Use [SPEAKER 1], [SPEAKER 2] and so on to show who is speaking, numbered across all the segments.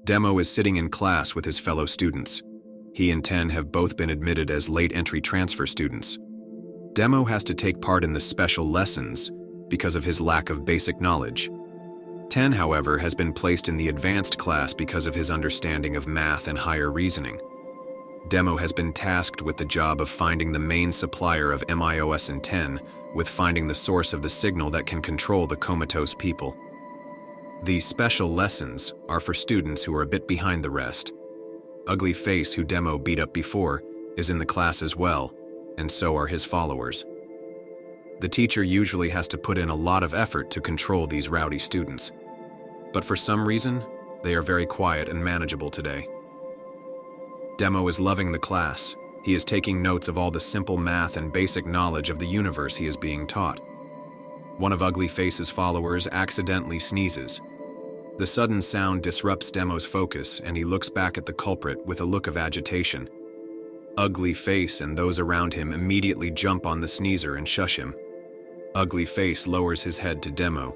[SPEAKER 1] Demo is sitting in class with his fellow students. He and Ten have both been admitted as late entry transfer students. Demo has to take part in the special lessons because of his lack of basic knowledge. Ten, however, has been placed in the advanced class because of his understanding of math and higher reasoning. Demo has been tasked with the job of finding the main supplier of MIOS and Ten, with finding the source of the signal that can control the comatose people. The special lessons are for students who are a bit behind the rest. Ugly Face, who Demo beat up before, is in the class as well, and so are his followers. The teacher usually has to put in a lot of effort to control these rowdy students. But for some reason, they are very quiet and manageable today. Demo is loving the class. He is taking notes of all the simple math and basic knowledge of the universe he is being taught. One of Ugly Face's followers accidentally sneezes. The sudden sound disrupts Demo's focus, and he looks back at the culprit with a look of agitation. Ugly Face and those around him immediately jump on the sneezer and shush him. Ugly Face lowers his head to Demo.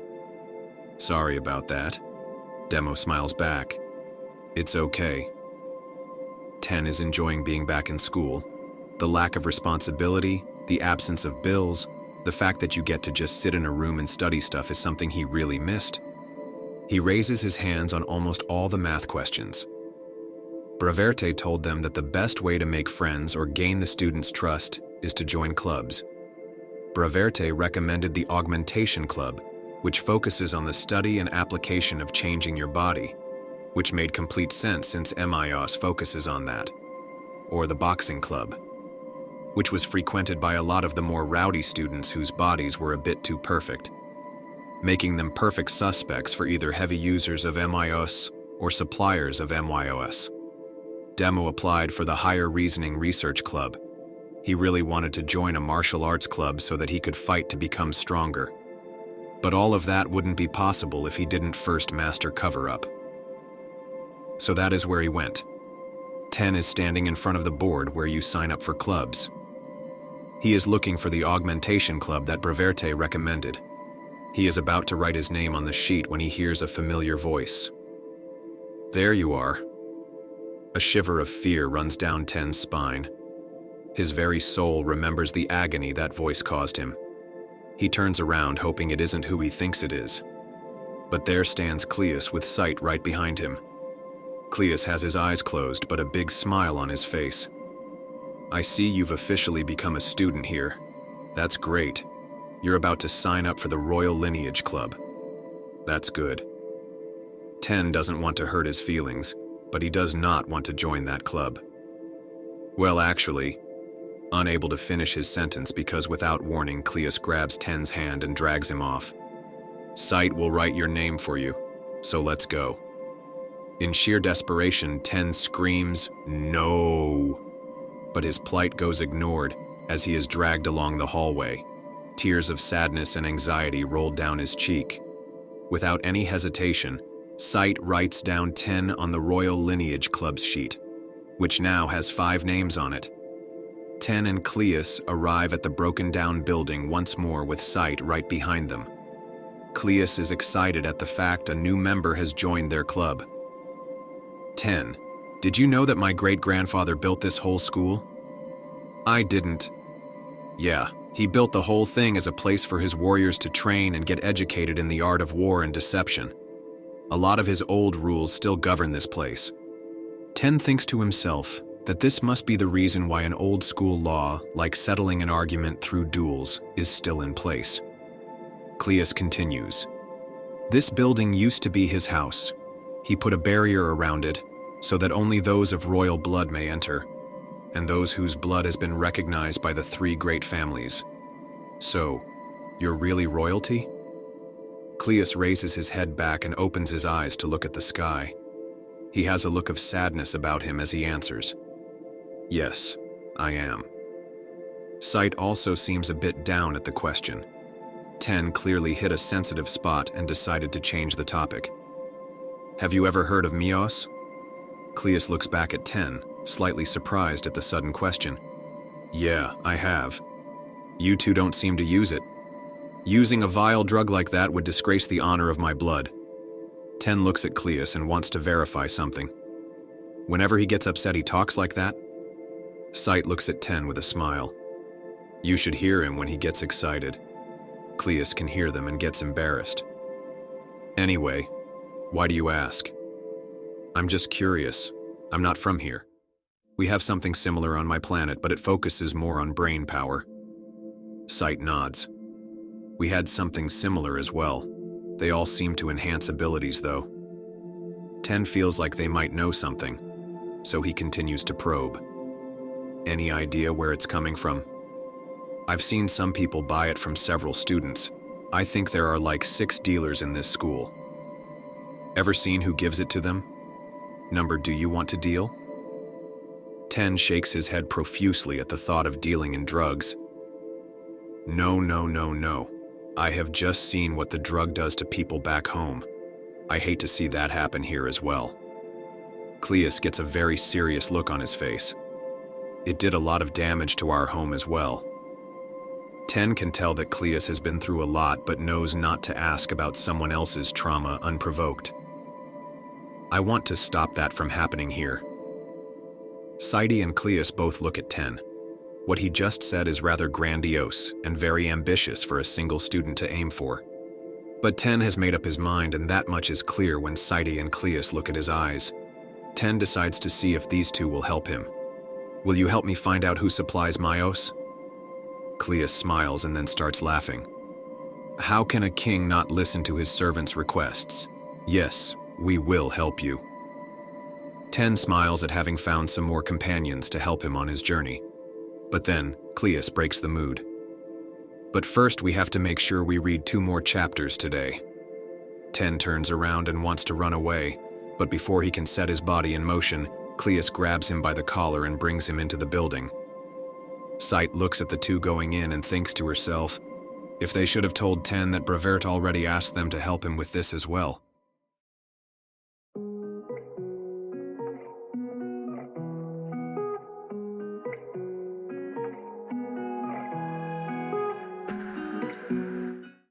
[SPEAKER 1] "Sorry about that." Demo smiles back. "It's okay." Ten is enjoying being back in school. The lack of responsibility, the absence of bills, the fact that you get to just sit in a room and study stuff is something he really missed. He raises his hands on almost all the math questions. Braverte told them that the best way to make friends or gain the students' trust is to join clubs. Braverte recommended the Augmentation Club, which focuses on the study and application of changing your body, which made complete sense since MIOS focuses on that. Or the Boxing Club, which was frequented by a lot of the more rowdy students whose bodies were a bit too perfect, making them perfect suspects for either heavy users of MIOS or suppliers of MIOS. Demo applied for the Higher Reasoning Research Club. He really wanted to join a martial arts club so that he could fight to become stronger. But all of that wouldn't be possible if he didn't first master cover-up. So that is where he went. Ten is standing in front of the board where you sign up for clubs. He is looking for the Augmentation Club that Braverte recommended. He is about to write his name on the sheet when he hears a familiar voice. "There you are." A shiver of fear runs down Ten's spine. His very soul remembers the agony that voice caused him. He turns around, hoping it isn't who he thinks it is. But there stands Cleus with Sight right behind him. Cleus has his eyes closed, but a big smile on his face. "I see you've officially become a student here. That's great. You're about to sign up for the Royal Lineage Club. That's good." Ten doesn't want to hurt his feelings, but he does not want to join that club. Well, actually, unable to finish his sentence because without warning, Cleus grabs Ten's hand and drags him off. "Sight will write your name for you, so let's go." In sheer desperation, Ten screams, "No!" But his plight goes ignored as he is dragged along the hallway. Tears of sadness and anxiety roll down his cheek. Without any hesitation, Sight writes down 10 on the Royal Lineage Club's sheet, which now has 5 names on it. Ten and Cleus arrive at the broken-down building once more with Sight right behind them. Cleus is excited at the fact a new member has joined their club. "Ten, did you know that my great-grandfather built this whole school?" "I didn't." "Yeah, he built the whole thing as a place for his warriors to train and get educated in the art of war and deception. A lot of his old rules still govern this place." Ten thinks to himself that this must be the reason why an old-school law, like settling an argument through duels, is still in place. Cleus continues. "This building used to be his house. He put a barrier around it so that only those of royal blood may enter, and those whose blood has been recognized by the 3 great families. So, you're really royalty?" Cleus raises his head back and opens his eyes to look at the sky. He has a look of sadness about him as he answers. "Yes, I am." Sight also seems a bit down at the question. Ten clearly hit a sensitive spot and decided to change the topic. "Have you ever heard of Mios?" Cleus looks back at Ten, slightly surprised at the sudden question. "Yeah, I have. You two don't seem to use it. Using a vile drug like that would disgrace the honor of my blood." Ten looks at Cleus and wants to verify something. Whenever he gets upset, he talks like that? Sight looks at Ten with a smile. You should hear him when he gets excited. Cleus can hear them and gets embarrassed. Anyway, why do you ask? I'm just curious. I'm not from here. We have something similar on my planet, but it focuses more on brain power. Sight nods. We had something similar as well. They all seem to enhance abilities, though. Ten feels like they might know something, so he continues to probe. Any idea where it's coming from? I've seen some people buy it from several students. I think there are like 6 dealers in this school. Ever seen who gives it to them? Number, do you want to deal? Ten shakes his head profusely at the thought of dealing in drugs. No, no, no, no. I have just seen what the drug does to people back home. I hate to see that happen here as well. Cleus gets a very serious look on his face. It did a lot of damage to our home as well. Ten can tell that Cleus has been through a lot but knows not to ask about someone else's trauma unprovoked. I want to stop that from happening here. Sighty and Cleus both look at Ten. What he just said is rather grandiose and very ambitious for a single student to aim for. But Ten has made up his mind, and that much is clear when Sighty and Cleus look at his eyes. Ten decides to see if these two will help him. Will you help me find out who supplies Myos? Cleus smiles and then starts laughing. How can a king not listen to his servants' requests? Yes, we will help you. Ten smiles at having found some more companions to help him on his journey. But then, Cleus breaks the mood. But first we have to make sure we read 2 more chapters today. Ten turns around and wants to run away, but before he can set his body in motion, Cleus grabs him by the collar and brings him into the building. Sight looks at the two going in and thinks to herself, if they should have told Ten that Brevert already asked them to help him with this as well.